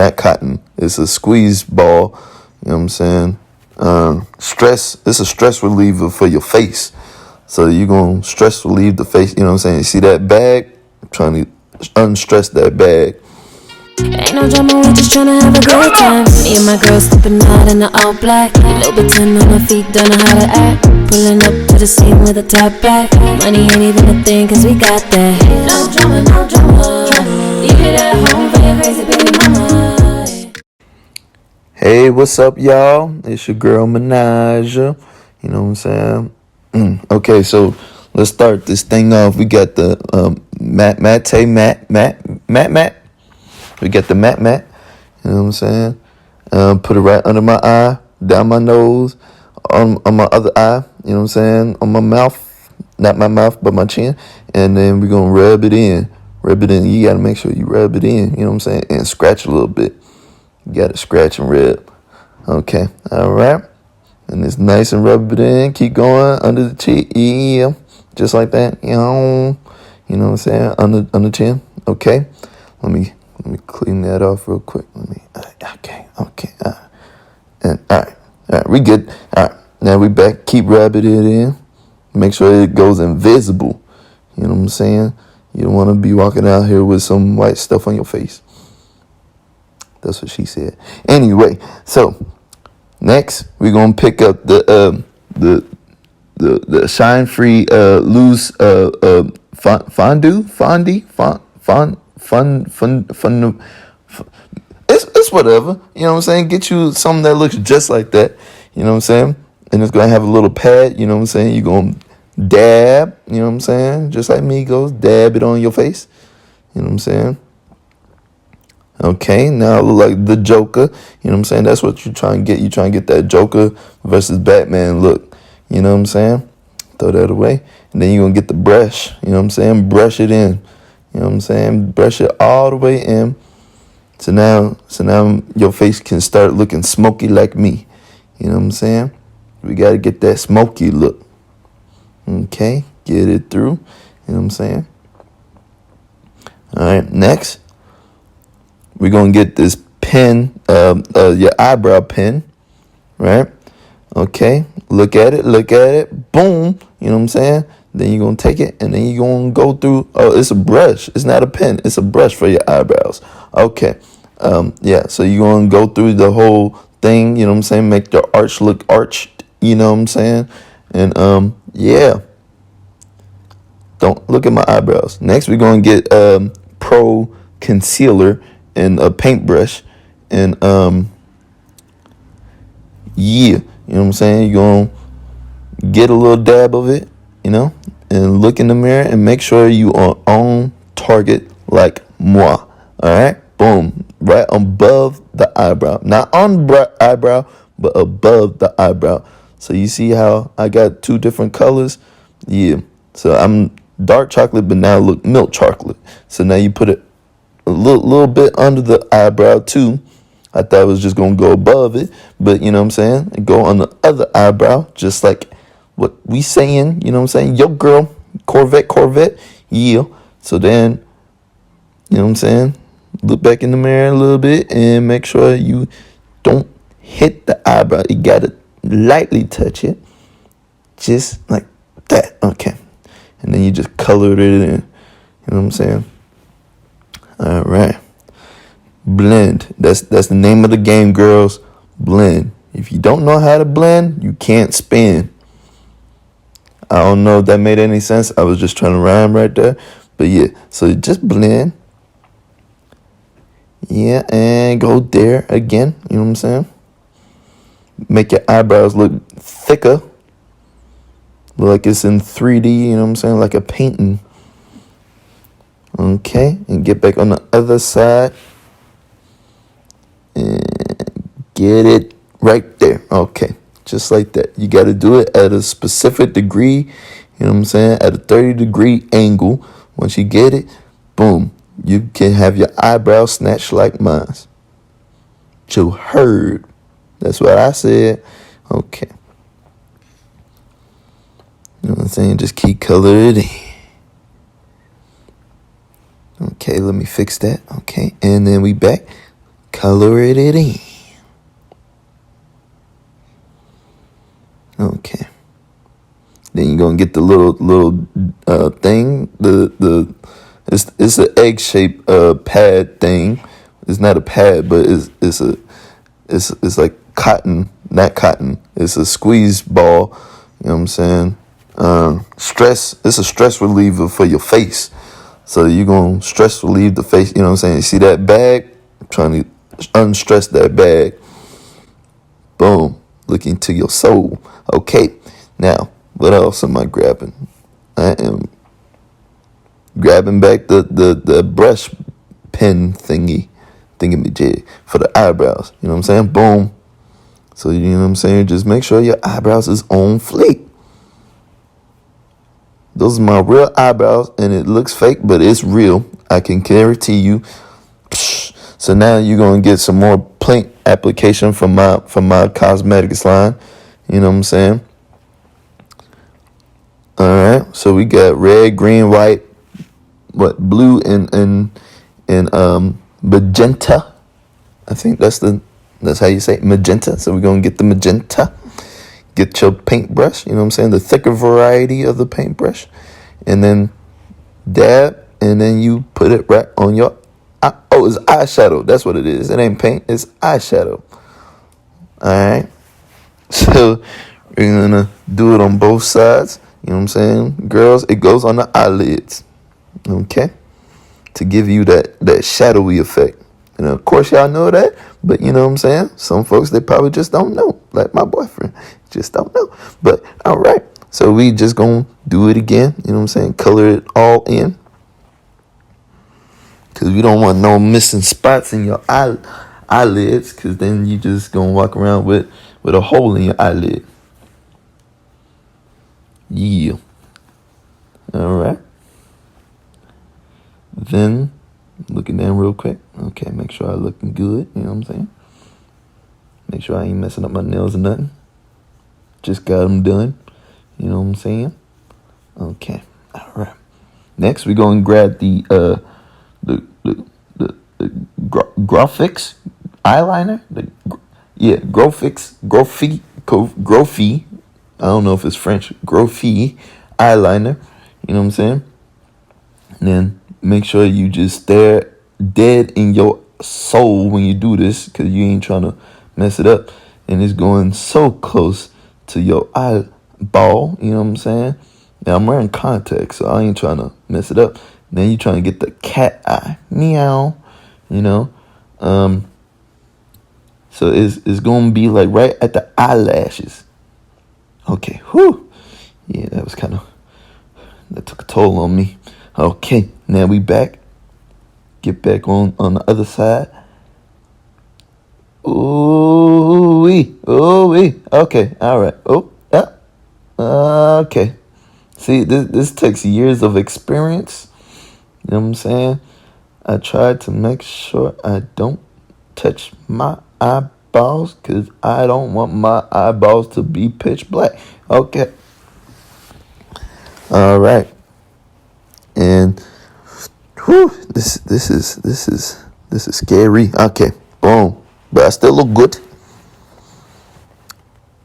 not cotton. It's a squeeze ball. You know what I'm saying? It's a stress reliever for your face. So you're going to stress relieve the face. You know what I'm saying? You see that bag? I'm trying to unstress that bag. Ain't no drama, we just tryna have a good time. Me and my girls stepping out in the all black. Little bit 10 on my feet, don't know how to act. Pulling up to the scene with a top back. Money ain't even a thing, cause we got that. No drama, no drama. Leave it at home for your crazy baby mama. Hey, what's up, y'all? It's your girl Minaj. You know what I'm saying? Okay, so let's start this thing off. We got the matte. We got the matte. You know what I'm saying? Put it right under my eye, down my nose, on my other eye. You know what I'm saying? On my mouth, not my mouth, but my chin. And then we're gonna rub it in. You gotta make sure you rub it in. You know what I'm saying? And scratch a little bit. You gotta scratch and rub. Okay, all right. And it's nice and rub it in. Keep going under the chin. Yeah, just like that. You know what I'm saying? Under chin. Okay. Let me clean that off real quick. Okay. And all right, we good. All right, now we back. Keep rubbing it in. Make sure it goes invisible. You know what I'm saying? You don't want to be walking out here with some white stuff on your face. That's what she said. Anyway, so next we're gonna pick up the shine free loose fondue. It's whatever. You know what I'm saying? Get you something that looks just like that. You know what I'm saying? And it's gonna have a little pad. You know what I'm saying? You're gonna dab. You know what I'm saying? Just like Migos, dab it on your face. You know what I'm saying? Okay, now I look like the Joker. You know what I'm saying? That's what you're trying to get. You're trying to get that Joker versus Batman look. You know what I'm saying? Throw that away. And then you're going to get the brush. You know what I'm saying? Brush it in. You know what I'm saying? Brush it all the way in. So now your face can start looking smoky like me. You know what I'm saying? We got to get that smoky look. Okay, get it through. You know what I'm saying? All right, next. We're going to get this pen, your eyebrow pen, right? Okay, look at it, boom, you know what I'm saying? Then you're going to take it, and then you're going to go through, it's a brush. It's not a pen. It's a brush for your eyebrows. Okay, yeah, so you're going to go through the whole thing, you know what I'm saying? Make your arch look arched, you know what I'm saying? And, yeah. Don't look at my eyebrows. Next, we're going to get Pro Concealer and a paintbrush, and you know what I'm saying? You're gonna get a little dab of it, you know, and look in the mirror and make sure you are on target like moi. All right, boom, right above the eyebrow, not on eyebrow, but above the eyebrow. So you see how I got two different colors? Yeah. So I'm dark chocolate, but now look milk chocolate. So now you put it a little bit under the eyebrow too. I thought it was just gonna go above it, but you know what I'm saying? And go on the other eyebrow, just like what we saying. You know what I'm saying? Yo, girl, Corvette, yeah. So then, you know what I'm saying? Look back in the mirror a little bit and make sure you don't hit the eyebrow. You gotta lightly touch it, just like that. Okay, and then you just color it in. You know what I'm saying? All right. Blend. That's the name of the game, girls. Blend. If you don't know how to blend, you can't spin. I don't know if that made any sense. I was just trying to rhyme right there. But yeah, so just blend. Yeah, and go there again. You know what I'm saying? Make your eyebrows look thicker. Look like it's in 3D, you know what I'm saying? Like a painting. Okay, and get back on the other side. And get it right there. Okay, just like that. You got to do it at a specific degree. You know what I'm saying? At a 30-degree angle. Once you get it, boom. You can have your eyebrows snatched like mine. You heard. That's what I said. Okay. You know what I'm saying? Just keep coloring it in. Okay, let me fix that. Okay, and then we back. color it in. Okay. Then you're gonna get the little thing. It's an egg shaped pad thing. It's not a pad, but it's like cotton, not cotton. It's a squeeze ball. You know what I'm saying? It's a stress reliever for your face. So you're gonna stress relieve the face. You know what I'm saying? You see that bag? I'm trying to unstress that bag. Boom. Looking to your soul. Okay. Now, what else am I grabbing? I am grabbing back the brush pen thingy for the eyebrows. You know what I'm saying? Boom. So you know what I'm saying? Just make sure your eyebrows is on fleek. Those are my real eyebrows, and it looks fake, but it's real. I can guarantee you. So now you're gonna get some more paint application from my cosmetics line. You know what I'm saying? All right. So we got red, green, white, blue, and magenta. I think that's how you say it, magenta. So we're gonna get the magenta. Get your paintbrush, you know what I'm saying? The thicker variety of the paintbrush. And then dab, and then you put it right on your it's eyeshadow. That's what it is. It ain't paint, it's eyeshadow. Alright. So we're gonna do it on both sides. You know what I'm saying? Girls, it goes on the eyelids. Okay? To give you that shadowy effect. You know, of course y'all know that, but you know what I'm saying? Some folks, they probably just don't know. Like my boyfriend, just don't know. But all right, so we just gonna do it again. You know what I'm saying? Color it all in, because we don't want no missing spots in your eyelids, because then you just gonna walk around with a hole in your eyelid. Yeah. All right. Then looking down real quick. Okay, make sure I'm looking good. You know what I'm saying? Make sure I ain't messing up my nails or nothing. Just got them done. You know what I'm saying? Okay. All right. Next, we're going to grab the Graphics eyeliner. Graphy. I don't know if it's French. Graphy eyeliner. You know what I'm saying? And then make sure you just stare dead in your soul when you do this, because you ain't trying to mess it up. And it's going so close to your eyeball. You know what I'm saying? Now I'm wearing contacts, so I ain't trying to mess it up. Then you trying to get the cat eye. Meow. You know? So it's going to be like right at the eyelashes. Okay. Whew. Yeah, that took a toll on me. Okay, now we back. Get back on the other side. Ooh-wee. Okay, all right. Okay. See, this takes years of experience. You know what I'm saying? I tried to make sure I don't touch my eyeballs, because I don't want my eyeballs to be pitch black. Okay. All right. And whew, this is scary. Okay, boom. But I still look good.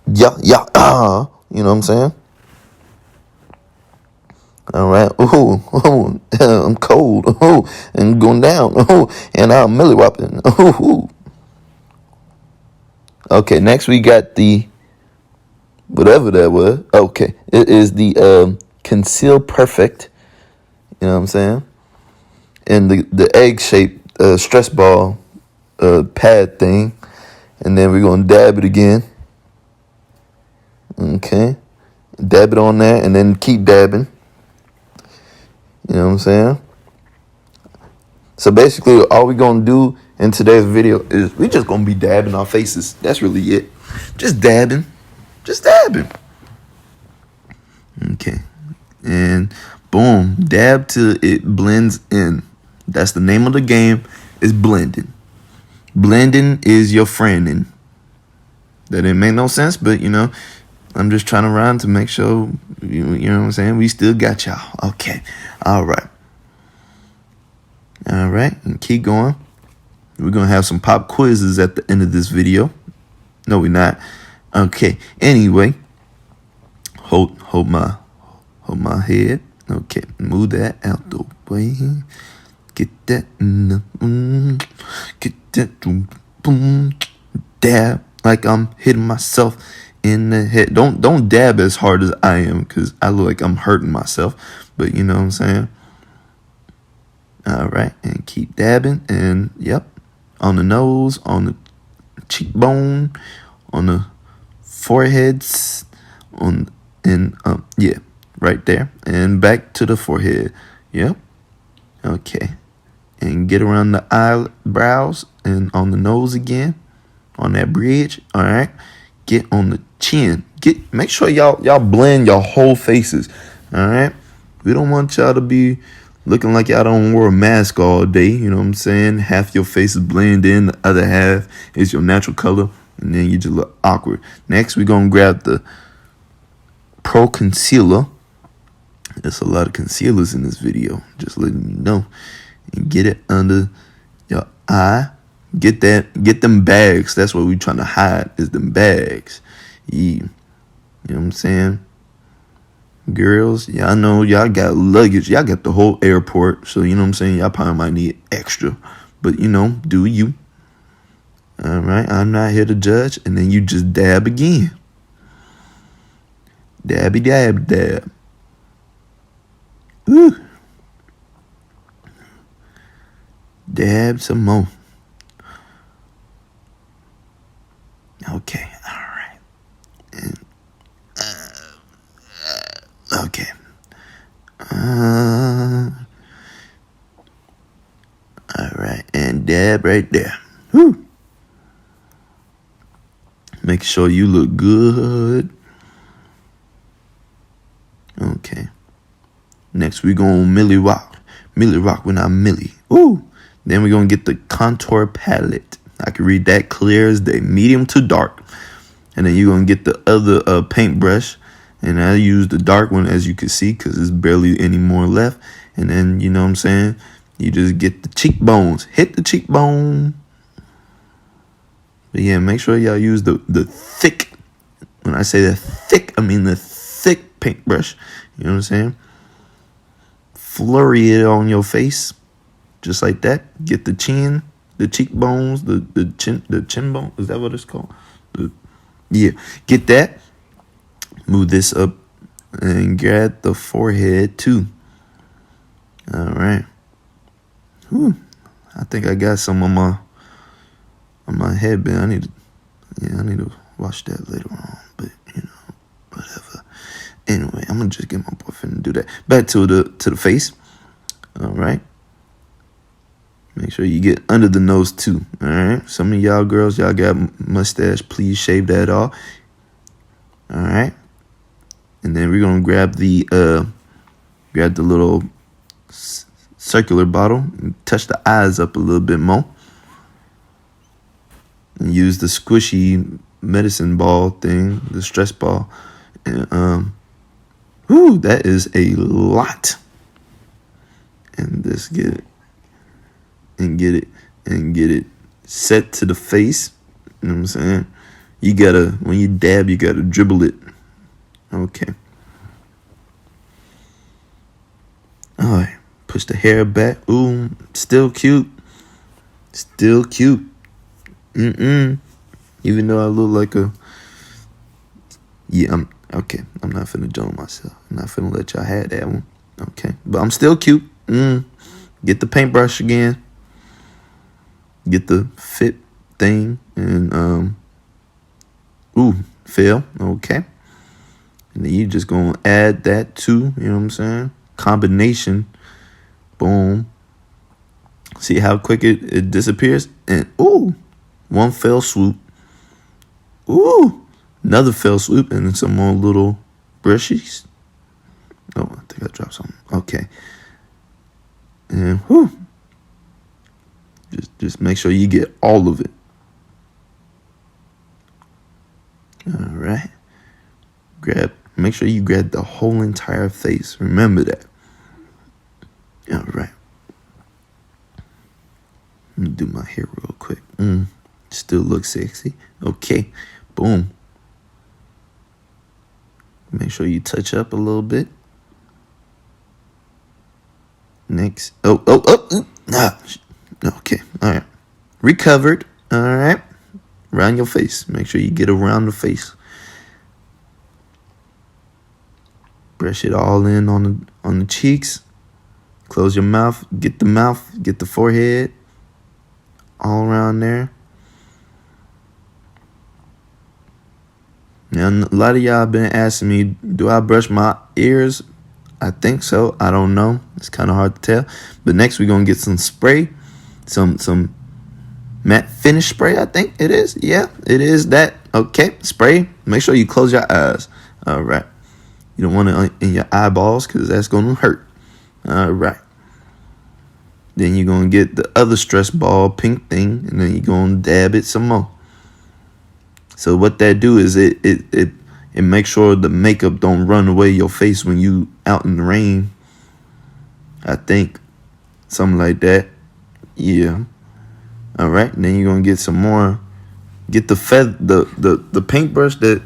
Yeah. You know what I'm saying? All right. Ooh, I'm cold. Ooh, and going down. Ooh, and I'm milli whopping. Ooh. Okay, next we got the whatever that was. Okay, it is the Conceal Perfect. You know what I'm saying? And the egg shaped stress ball pad thing. And then we're going to dab it again. Okay. Dab it on there and then keep dabbing. You know what I'm saying? So basically, all we're going to do in today's video is we just going to be dabbing our faces. That's really it. Just dabbing. Okay. And boom. Dab till it blends in. That's the name of the game, is blending. Blending is your friend. And that didn't make no sense, but you know, I'm just trying to rhyme to make sure, you know what I'm saying? We still got y'all. Okay. All right. And keep going. We're gonna have some pop quizzes at the end of this video. No, we're not. Okay. Anyway, hold my head. Okay, move that out the way. Get that, get that, boom, dab like I'm hitting myself in the head. Don't dab as hard as I am, because I look like I'm hurting myself. But you know what I'm saying. All right, and keep dabbing, and yep, on the nose, on the cheekbone, on the foreheads, yeah, right there, and back to the forehead. Yep. Okay, and get around the eyebrows and on the nose again, on that bridge. All right, get on the chin. Make sure y'all blend your whole faces. All right, we don't want y'all to be looking like y'all don't wear a mask all day. You know what I'm saying? Half your face is blend in, the other half is your natural color, and then you just look awkward. Next, we're gonna grab the Pro Concealer. There's a lot of concealers in this video, just letting you know. And get it under your eye. Get them bags. That's what we're trying to hide, is them bags. Yeah. You know what I'm saying? Girls, y'all know y'all got luggage. Y'all got the whole airport. So, you know what I'm saying? Y'all probably might need extra. But, you know, do you. All right? I'm not here to judge. And then you just dab again. Dabby dab dab. Ooh. Dab some more. Okay. All right. And, okay. All right, and dab right there. Whew. Make sure you look good. Okay. Next, we're going to Millie Rock. Millie Rock when I'm Millie. Ooh. Then we're going to get the contour palette. I can read that clear as day. Medium to dark. And then you're going to get the other paintbrush. And I use the dark one, as you can see, because there's barely any more left. And then, you know what I'm saying, you just get the cheekbones. Hit the cheekbone. But yeah, make sure y'all use the thick. When I say the thick, I mean the thick paintbrush. You know what I'm saying? Flurry it on your face. Just like that. Get the chin, the cheekbones, the chin bone. Is that what it's called? Yeah. Get that. Move this up and grab the forehead too. All right. Whew. I think I got some on my headband. I need to wash that later on. But you know, whatever. Anyway, I'm gonna just get my boyfriend to do that. Back to the face. All right. Make sure you get under the nose too. All right. Some of y'all girls, y'all got mustache. Please shave that off. All right. And then we're gonna grab the little circular bottle and touch the eyes up a little bit more. And use the squishy medicine ball thing, the stress ball. And that is a lot. And just get it set to the face. You know what I'm saying? When you dab, you gotta dribble it. Okay. All right. Push the hair back. Ooh, still cute. Still cute. Even though I look like a... Yeah, I'm not finna join myself. I'm not finna let y'all have that one. Okay. But I'm still cute. Get the paintbrush again. Get the fit thing. And, fail. Okay. And then you just gonna add that too. You know what I'm saying? Combination. Boom. See how quick it disappears? And, one fell swoop. Another fell swoop. And then some more little brushies. Oh, I think I dropped something. Okay. And, Just make sure you get all of it. All right. Make sure you grab the whole entire face. Remember that. All right. Let me do my hair real quick. Still look sexy. Okay. Boom. Make sure you touch up a little bit. Next. Okay. All right. Recovered. All right. Around your face. Make sure you get around the face. Brush it all in on the cheeks. Close your mouth. Get the forehead. All around there. Now, a lot of y'all been asking me, do I brush my ears? I think so. I don't know. It's kind of hard to tell. But next we're going to get some spray. Some matte finish spray, I think it is. Yeah, it is that. Okay, spray. Make sure you close your eyes. All right. You don't want it in your eyeballs because that's going to hurt. All right. Then you're going to get the other stress ball pink thing, and then you're going to dab it some more. So what that do is it makes sure the makeup don't run away your face when you out in the rain. I think something like that. Yeah. All right. Then you're gonna get some more. Get the paintbrush that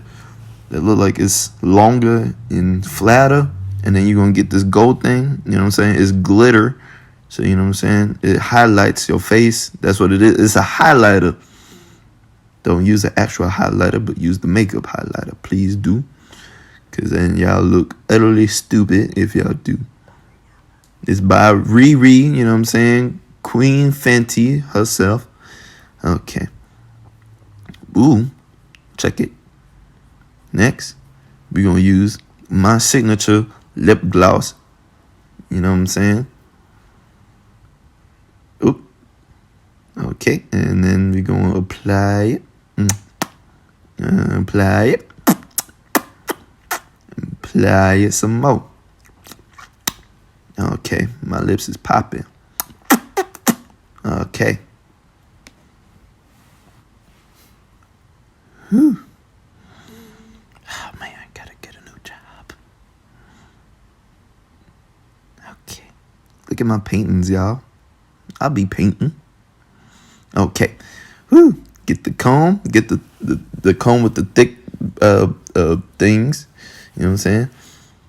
look like it's longer and flatter, and then you're gonna get this gold thing. You know what I'm saying? It's glitter, so you know what I'm saying. It highlights your face. That's what it is. It's a highlighter. Don't use the actual highlighter, but use the makeup highlighter. Please do. Because then y'all look utterly stupid if y'all do. It's by Riri, you know what I'm saying? Queen Fenty herself. Okay. Ooh. Check it. Next, we're going to use my signature lip gloss. You know what I'm saying? Oop. Okay. And then we're going to apply it. Apply it. Apply it some more. Okay, my lips is popping. Okay. Whew. Oh man, I gotta get a new job. Okay. Look at my paintings, y'all. I'll be painting. Okay. Whew. Get the comb. Get the comb with the thick things. You know what I'm saying?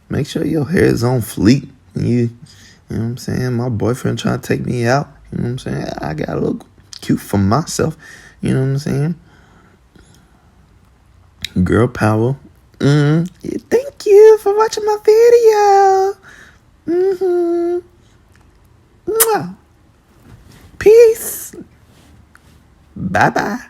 Make sure your hair is on fleek. You know what I'm saying? My boyfriend trying to take me out. You know what I'm saying? I gotta look cute for myself. You know what I'm saying? Girl power. Thank you for watching my video. Mwah. Peace. Bye-bye.